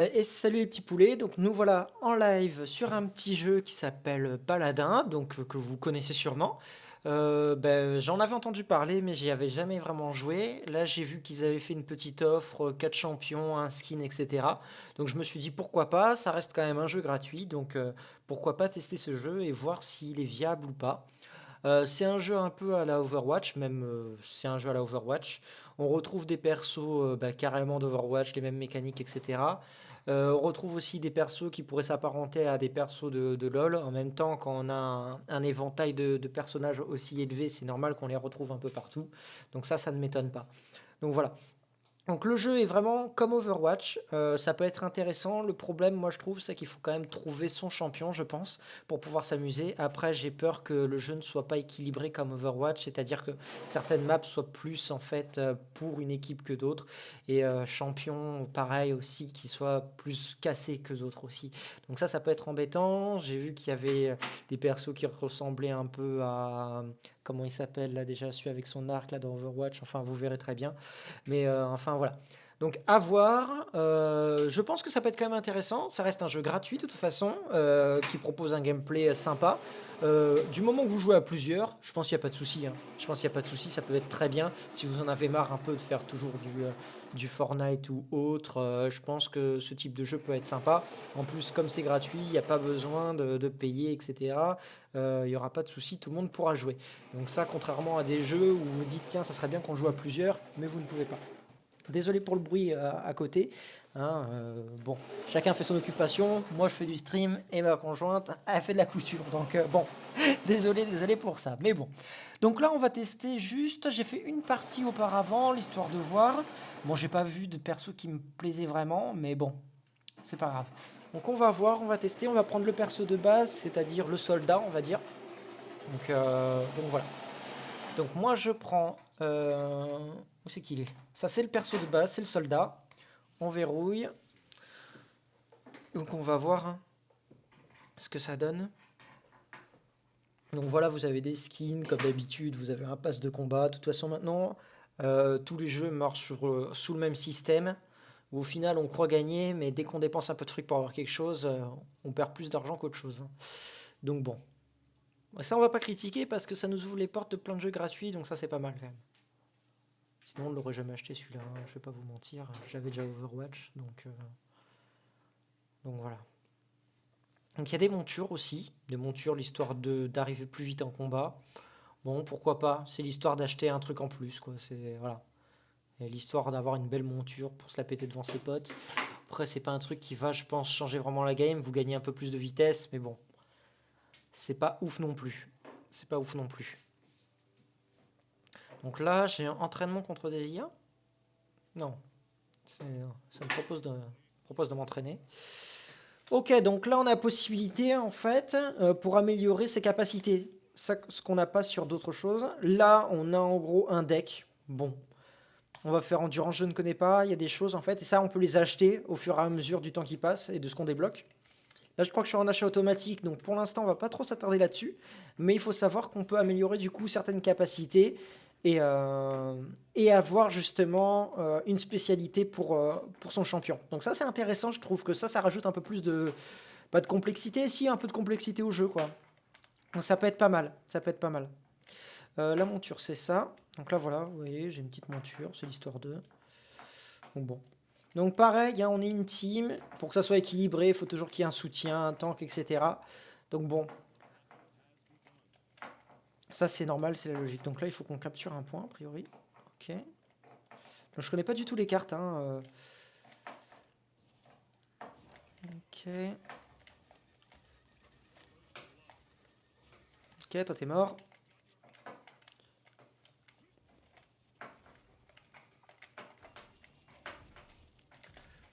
Et salut les petits poulets, donc nous voilà en live sur un petit jeu qui s'appelle Paladin, donc que vous connaissez sûrement. J'en avais entendu parler mais j'y avais jamais vraiment joué. Là j'ai vu qu'ils avaient fait une petite offre, 4 champions, un skin, etc. Donc je me suis dit pourquoi pas, ça reste quand même un jeu gratuit, donc pourquoi pas tester ce jeu et voir s'il est viable ou pas. C'est un jeu un peu à la Overwatch, même c'est un jeu à la Overwatch. On retrouve des persos carrément d'Overwatch, les mêmes mécaniques, etc. On retrouve aussi des persos qui pourraient s'apparenter à des persos de LoL. En même temps, quand on a un éventail de personnages aussi élevé, c'est normal qu'on les retrouve un peu partout. Donc ça ne m'étonne pas. Donc voilà. Donc le jeu est vraiment comme Overwatch, ça peut être intéressant. Le problème, moi je trouve, c'est qu'il faut quand même trouver son champion, je pense, pour pouvoir s'amuser. Après, j'ai peur que le jeu ne soit pas équilibré comme Overwatch, c'est-à-dire que certaines maps soient plus en fait pour une équipe que d'autres, et champion, pareil aussi, qui soit plus cassé que d'autres aussi. Donc ça peut être embêtant. J'ai vu qu'il y avait des persos qui ressemblaient un peu à comment il s'appelle là déjà, celui avec son arc là dans Overwatch. Enfin, vous verrez très bien. Mais enfin voilà. Donc à voir. Je pense que ça peut être quand même intéressant. Ça reste un jeu gratuit de toute façon, qui propose un gameplay sympa. Du moment que vous jouez à plusieurs, je pense qu'il n'y a pas de souci, hein. Je pense qu'il n'y a pas de souci, ça peut être très bien. Si vous en avez marre un peu de faire toujours du Fortnite ou autre, je pense que ce type de jeu peut être sympa. En plus, comme c'est gratuit, il n'y a pas besoin de payer, etc. Il n'y aura pas de souci, tout le monde pourra jouer. Donc ça, contrairement à des jeux où vous vous dites, tiens, ça serait bien qu'on joue à plusieurs, mais vous ne pouvez pas. Désolé pour le bruit à côté, hein, bon, chacun fait son occupation. Moi, je fais du stream et ma conjointe, elle fait de la couture. Donc, bon, désolé pour ça. Mais bon. Donc là, on va tester juste. J'ai fait une partie auparavant, l'histoire de voir. Bon, j'ai pas vu de perso qui me plaisait vraiment, mais bon, c'est pas grave. Donc, on va voir, on va tester. On va prendre le perso de base, c'est-à-dire le soldat, on va dire. Donc voilà. Donc moi je prends... où c'est qu'il est? Ça c'est le perso de base, c'est le soldat. On verrouille. Donc on va voir hein, ce que ça donne. Donc voilà, vous avez des skins comme d'habitude, vous avez un pass de combat. De toute façon maintenant, tous les jeux marchent sous le même système. Où au final on croit gagner, mais dès qu'on dépense un peu de fric pour avoir quelque chose, on perd plus d'argent qu'autre chose, hein. Donc bon. Ça on va pas critiquer parce que ça nous ouvre les portes de plein de jeux gratuits, donc ça c'est pas mal quand même. Sinon, on ne l'aurait jamais acheté celui-là, hein, je vais pas vous mentir. J'avais déjà Overwatch, donc voilà. Donc il y a des montures aussi, des montures, l'histoire d'arriver plus vite en combat. Bon, pourquoi pas, c'est l'histoire d'acheter un truc en plus, quoi. C'est voilà. Et l'histoire d'avoir une belle monture pour se la péter devant ses potes. Après, c'est pas un truc qui va, je pense, changer vraiment la game. Vous gagnez un peu plus de vitesse, mais bon, c'est pas ouf non plus. C'est pas ouf non plus. Donc là, j'ai un entraînement contre des IA. Non, ça me propose de m'entraîner. Ok, donc là on a la possibilité en fait pour améliorer ses capacités. Ça, ce qu'on n'a pas sur d'autres choses. Là on a en gros un deck. Bon, on va faire endurance, je ne connais pas. Il y a des choses en fait et ça on peut les acheter au fur et à mesure du temps qui passe et de ce qu'on débloque. Là je crois que je suis en achat automatique donc pour l'instant on va pas trop s'attarder là-dessus. Mais il faut savoir qu'on peut améliorer du coup certaines capacités et, euh, et avoir justement une spécialité pour son champion. Donc ça c'est intéressant, je trouve que ça rajoute un peu plus de, pas de complexité, si un peu de complexité au jeu quoi. Donc ça peut être pas mal, ça peut être pas mal. La monture c'est ça. Donc là voilà, vous voyez, j'ai une petite monture, c'est l'histoire de. Donc bon. Donc pareil, hein, on est une team. Pour que ça soit équilibré, il faut toujours qu'il y ait un soutien, un tank, etc. Donc bon, ça c'est normal, c'est la logique. Donc là il faut qu'on capture un point a priori. Ok. Donc, je connais pas du tout les cartes, hein. Ok. Ok, toi t'es mort.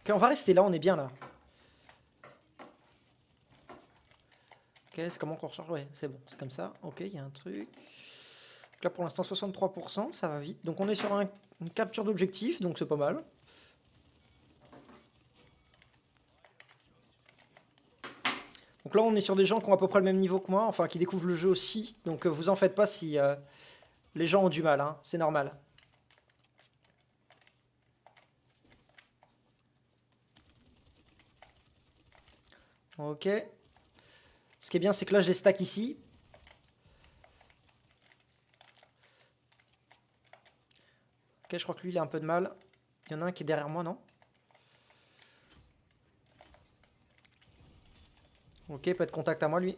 Ok, on va rester là, on est bien là. Ok, c'est comment qu'on recharge? Ouais, c'est bon, c'est comme ça. Ok, il y a un truc. Donc là pour l'instant 63%, ça va vite. Donc on est sur une capture d'objectif, donc c'est pas mal. Donc là on est sur des gens qui ont à peu près le même niveau que moi, enfin qui découvrent le jeu aussi. Donc vous en faites pas si les gens ont du mal, hein, c'est normal. Ok. Ce qui est bien, c'est que là, je les stack ici. Ok, je crois que lui, il a un peu de mal. Il y en a un qui est derrière moi, non? Ok, pas de contact à moi, lui.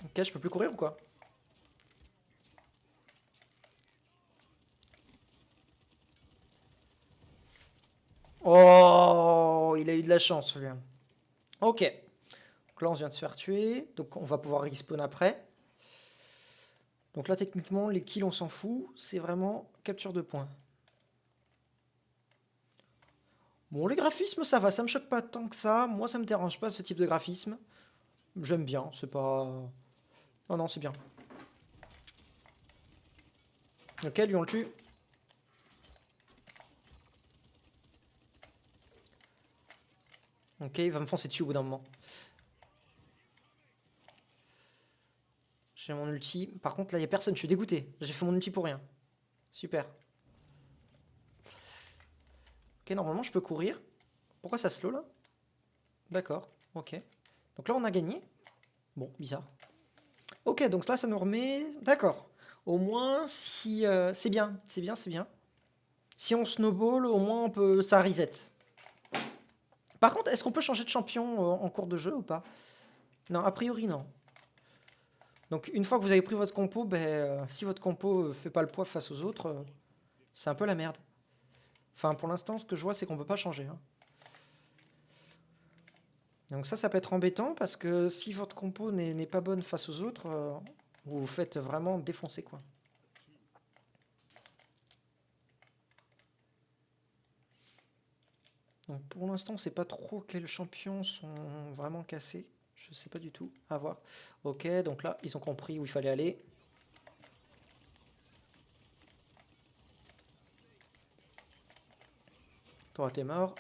Ok, je peux plus courir ou quoi? Oh, il a eu de la chance, celui-là. Ok. Donc là, on vient de se faire tuer. Donc, on va pouvoir respawn après. Donc là, techniquement, les kills, on s'en fout. C'est vraiment capture de points. Bon, les graphismes, ça va. Ça me choque pas tant que ça. Moi, ça me dérange pas, ce type de graphisme. J'aime bien. C'est pas... Non, non, c'est bien. Ok, lui, on le tue. Ok, il va me foncer dessus au bout d'un moment. J'ai mon ulti. Par contre, là, il n'y a personne. Je suis dégoûté. J'ai fait mon ulti pour rien. Super. Ok, normalement, je peux courir. Pourquoi ça slow, là? D'accord. Ok. Donc là, on a gagné. Bon, bizarre. Ok, donc là, ça nous remet... D'accord. Au moins, si... c'est bien. C'est bien, c'est bien. Si on snowball, au moins, on peut... ça reset. Par contre, est-ce qu'on peut changer de champion en cours de jeu ou pas? Non, a priori, non. Donc, une fois que vous avez pris votre compo, ben, si votre compo fait pas le poids face aux autres, c'est un peu la merde. Enfin, pour l'instant, ce que je vois, c'est qu'on peut pas changer, hein. Donc ça peut être embêtant parce que si votre compo n'est pas bonne face aux autres, vous vous faites vraiment défoncer, quoi. Donc pour l'instant, on sait pas trop quels champions sont vraiment cassés. Je sais pas du tout. À voir. Ok, donc là, ils ont compris où il fallait aller. Toi, t'es mort.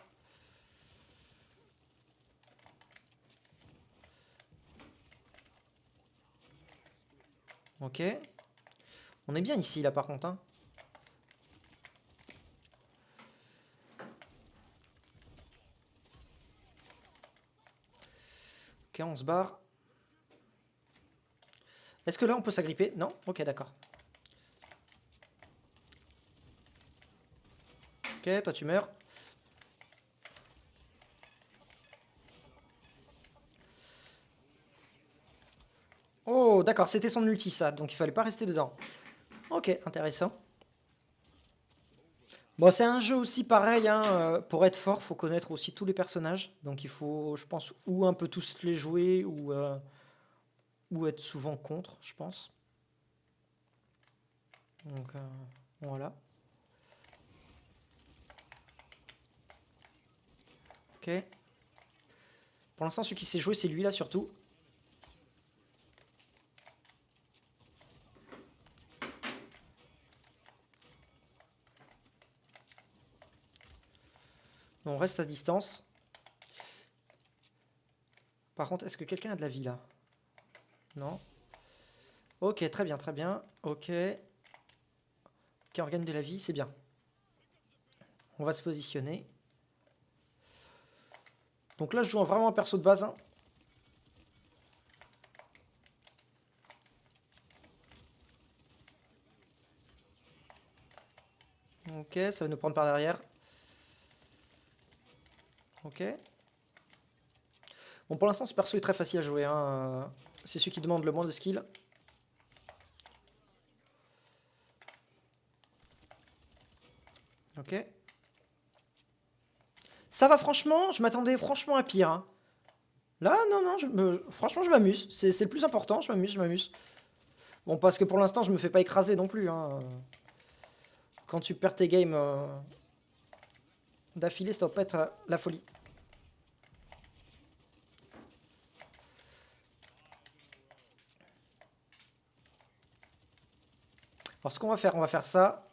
Ok. On est bien ici, là, par contre, hein. Ok, on se barre. Est-ce que là, on peut s'agripper? Non? Ok, d'accord. Ok, toi, tu meurs. Oh, d'accord, c'était son ulti, ça. Donc, il fallait pas rester dedans. Ok, intéressant. Bon, c'est un jeu aussi pareil, hein, pour être fort, faut connaître aussi tous les personnages. Donc il faut, je pense, ou un peu tous les jouer, ou être souvent contre, je pense. Donc voilà. Ok. Pour l'instant, celui qui sait jouer, c'est lui là surtout. On reste à distance. Par contre, est-ce que quelqu'un a de la vie là? Non. Ok, très bien, très bien. Ok. Ok, on gagne de la vie, c'est bien. On va se positionner. Donc là, je joue vraiment un perso de base, hein. Ok, ça va nous prendre par derrière. Ok. Bon, pour l'instant, ce perso est très facile à jouer, hein. C'est celui qui demande le moins de skill. Ok. Ça va, franchement, je m'attendais franchement à pire, hein. Là, non, non, franchement, je m'amuse. C'est le plus important, je m'amuse, je m'amuse. Bon, parce que pour l'instant, je me fais pas écraser non plus, hein. Quand tu perds tes games d'affilée, ça doit pas être la folie. Alors, ce qu'on va faire, on va faire ça.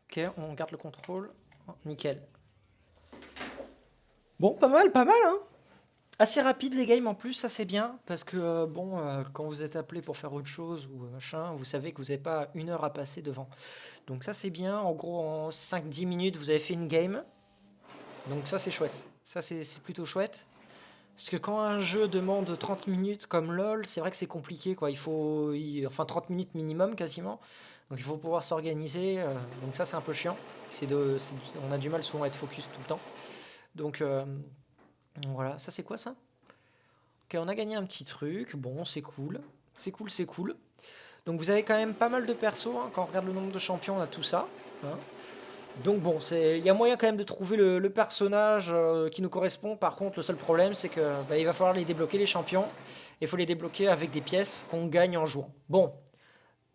Ok, on garde le contrôle. Oh, nickel. Bon, pas mal, hein. Assez rapide les games en plus, ça c'est bien, parce que bon, quand vous êtes appelé pour faire autre chose ou machin, vous savez que vous n'avez pas 1 heure à passer devant. Donc ça c'est bien, en gros en 5-10 minutes vous avez fait une game, donc ça c'est chouette. Ça c'est plutôt chouette. Parce que quand un jeu demande 30 minutes comme LoL, c'est vrai que c'est compliqué quoi. Enfin 30 minutes minimum quasiment. Donc il faut pouvoir s'organiser. Donc ça c'est un peu chiant. On a du mal souvent à être focus tout le temps. Donc voilà, ça c'est quoi ça? Ok, on a gagné un petit truc. Bon, c'est cool. C'est cool, c'est cool. Donc vous avez quand même pas mal de persos, hein. Quand on regarde le nombre de champions, on a tout ça, hein. Donc bon, il y a moyen quand même de trouver le personnage qui nous correspond. Par contre, le seul problème, c'est que il va falloir les débloquer, les champions. Il faut les débloquer avec des pièces qu'on gagne en jouant. Bon,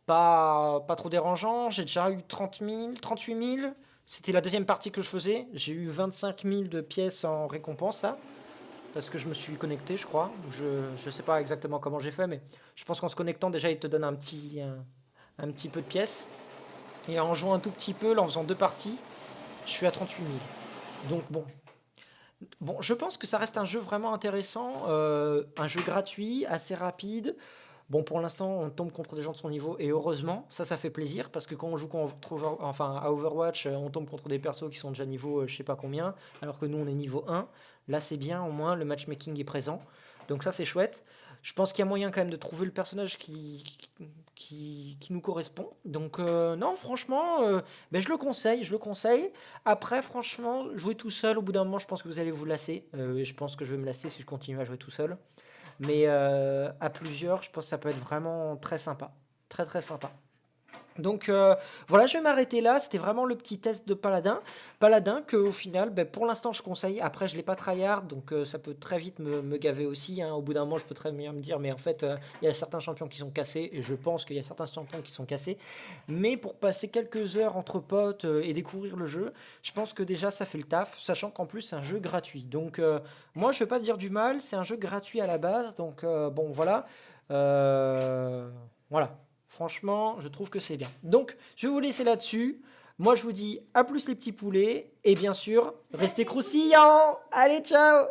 pas trop dérangeant. J'ai déjà eu 30 000, 38 000. C'était la deuxième partie que je faisais. J'ai eu 25 000 de pièces en récompense là. Parce que je me suis connecté, je crois. Je sais pas exactement comment j'ai fait, mais je pense qu'en se connectant, déjà, il te donne un petit peu de pièces. Et en jouant un tout petit peu, là, en faisant 2 parties, je suis à 38 000. Donc bon, je pense que ça reste un jeu vraiment intéressant, un jeu gratuit, assez rapide. Bon, pour l'instant, on tombe contre des gens de son niveau, et heureusement, ça fait plaisir, parce que quand on joue enfin, à Overwatch, on tombe contre des persos qui sont déjà niveau je sais pas combien, alors que nous, on est niveau 1. Là, c'est bien, au moins, le matchmaking est présent. Donc ça, c'est chouette. Je pense qu'il y a moyen quand même de trouver le personnage qui nous correspond. Donc non, franchement, je le conseille, je le conseille. Après, franchement, jouer tout seul, au bout d'un moment, je pense que vous allez vous lasser. Et je pense que je vais me lasser si je continue à jouer tout seul. Mais à plusieurs, je pense que ça peut être vraiment très sympa. Très très sympa. Donc voilà, je vais m'arrêter là. C'était vraiment le petit test de Paladin. Paladin que au final, pour l'instant, je conseille. Après, je l'ai pas tryhard, donc ça peut très vite me gaver aussi, hein. Au bout d'un moment, je peux très bien me dire, mais en fait, il y a certains champions qui sont cassés, et je pense qu'il y a certains champions qui sont cassés. Mais pour passer quelques heures entre potes et découvrir le jeu, je pense que déjà, ça fait le taf, sachant qu'en plus, c'est un jeu gratuit. Donc moi, je vais pas dire du mal, c'est un jeu gratuit à la base, donc bon, voilà. Euh, voilà. Franchement, je trouve que c'est bien. Donc, je vais vous laisser là-dessus. Moi, je vous dis à plus les petits poulets. Et bien sûr, restez croustillants. Allez, ciao!